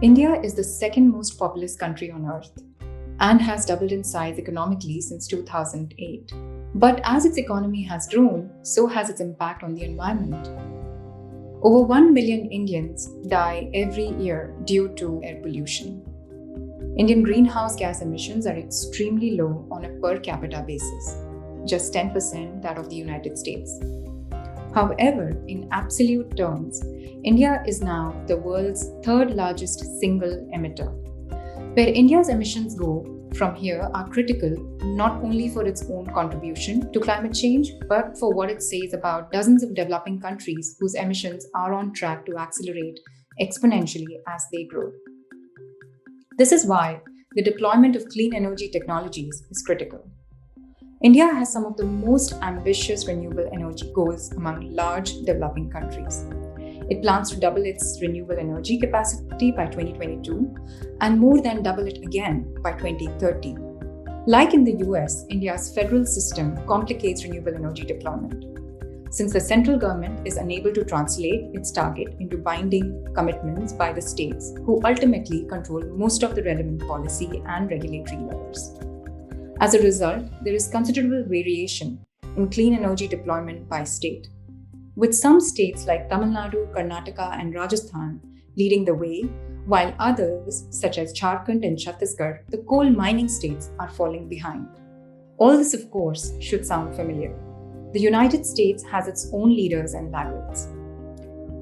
India is the second most populous country on earth and has doubled in size economically since 2008. But as its economy has grown, so has its impact on the environment. Over 1 million Indians die every year due to air pollution. Indian greenhouse gas emissions are extremely low on a per capita basis, just 10% that of the United States. However, in absolute terms, India is now the world's third largest single emitter. Where India's emissions go from here are critical not only for its own contribution to climate change, but for what it says about dozens of developing countries whose emissions are on track to accelerate exponentially as they grow. This is why the deployment of clean energy technologies is critical. India has some of the most ambitious renewable energy goals among large developing countries. It plans to double its renewable energy capacity by 2022 and more than double it again by 2030. Like in the US, India's federal system complicates renewable energy deployment. Since the central government is unable to translate its target into binding commitments by the states, who ultimately control most of the relevant policy and regulatory levers. As a result, there is considerable variation in clean energy deployment by state, with some states like Tamil Nadu, Karnataka, and Rajasthan leading the way, while others, such as Jharkhand and Chhattisgarh, the coal mining states, are falling behind. All this, of course, should sound familiar. The United States has its own leaders and laggards.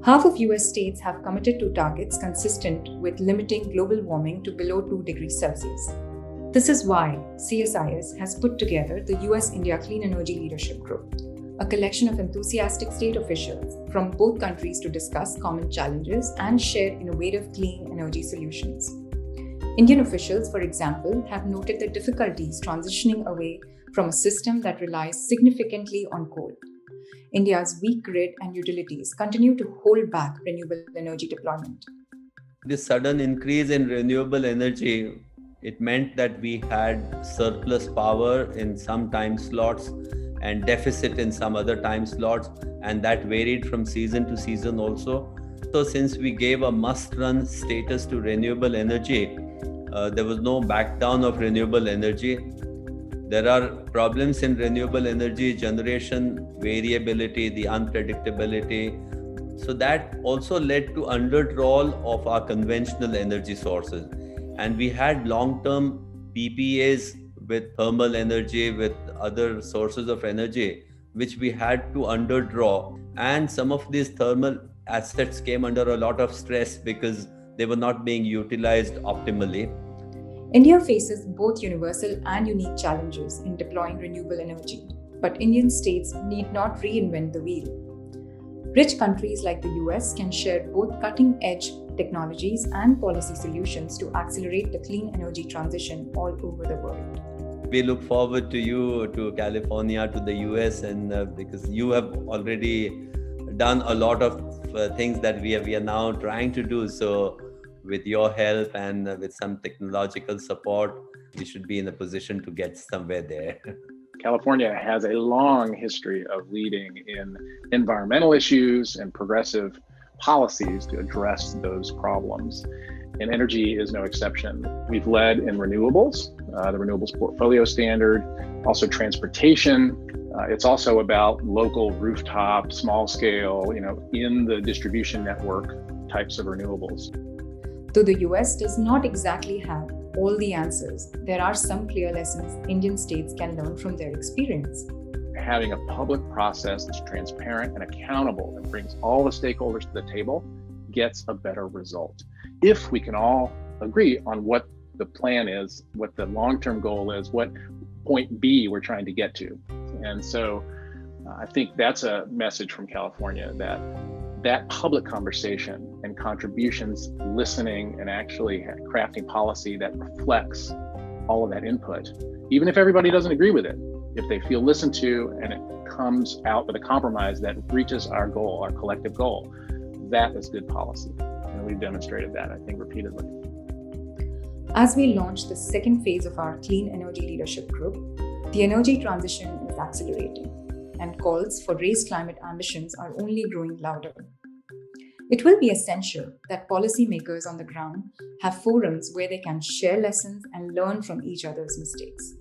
Half of US states have committed to targets consistent with limiting global warming to below 2 degrees Celsius. This is why CSIS has put together the US-India Clean Energy Leadership Group, a collection of enthusiastic state officials from both countries to discuss common challenges and share innovative clean energy solutions. Indian officials, for example, have noted the difficulties transitioning away from a system that relies significantly on coal. India's weak grid and utilities continue to hold back renewable energy deployment. This sudden increase in renewable energy, it meant that we had surplus power in some time slots and deficit in some other time slots, and that varied from season to season also. So since we gave a must-run status to renewable energy, there was no back down of renewable energy. There are problems in renewable energy generation, variability, the unpredictability. So that also led to underdraw of our conventional energy sources. And we had long-term PPAs with thermal energy, with other sources of energy, which we had to underdraw. And some of these thermal assets came under a lot of stress because they were not being utilized optimally. India faces both universal and unique challenges in deploying renewable energy, but Indian states need not reinvent the wheel. Rich countries like the US can share both cutting-edge technologies and policy solutions to accelerate the clean energy transition all over the world. We look forward to you, to California, to the US, and because you have already done a lot of things that we are now trying to do. So with your help and with some technological support, we should be in a position to get somewhere there. California has a long history of leading in environmental issues and progressive policies to address those problems. And energy is no exception. We've led in renewables, the renewables portfolio standard, also transportation. It's also about local rooftop, small scale, in the distribution network types of renewables. Though the US does not exactly have all the answers, there are some clear lessons Indian states can learn from their experience. Having a public process that's transparent and accountable and brings all the stakeholders to the table gets a better result. If we can all agree on what the plan is, what the long-term goal is, what point B we're trying to get to. And so I think that's a message from California, that public conversation and contributions, listening and actually crafting policy that reflects all of that input, even if everybody doesn't agree with it, if they feel listened to and it comes out with a compromise that reaches our goal, our collective goal, that is good policy. And we've demonstrated that, I think, repeatedly. As we launch the second phase of our Clean Energy Leadership Group, the energy transition is accelerating, and calls for raised climate ambitions are only growing louder. It will be essential that policymakers on the ground have forums where they can share lessons and learn from each other's mistakes.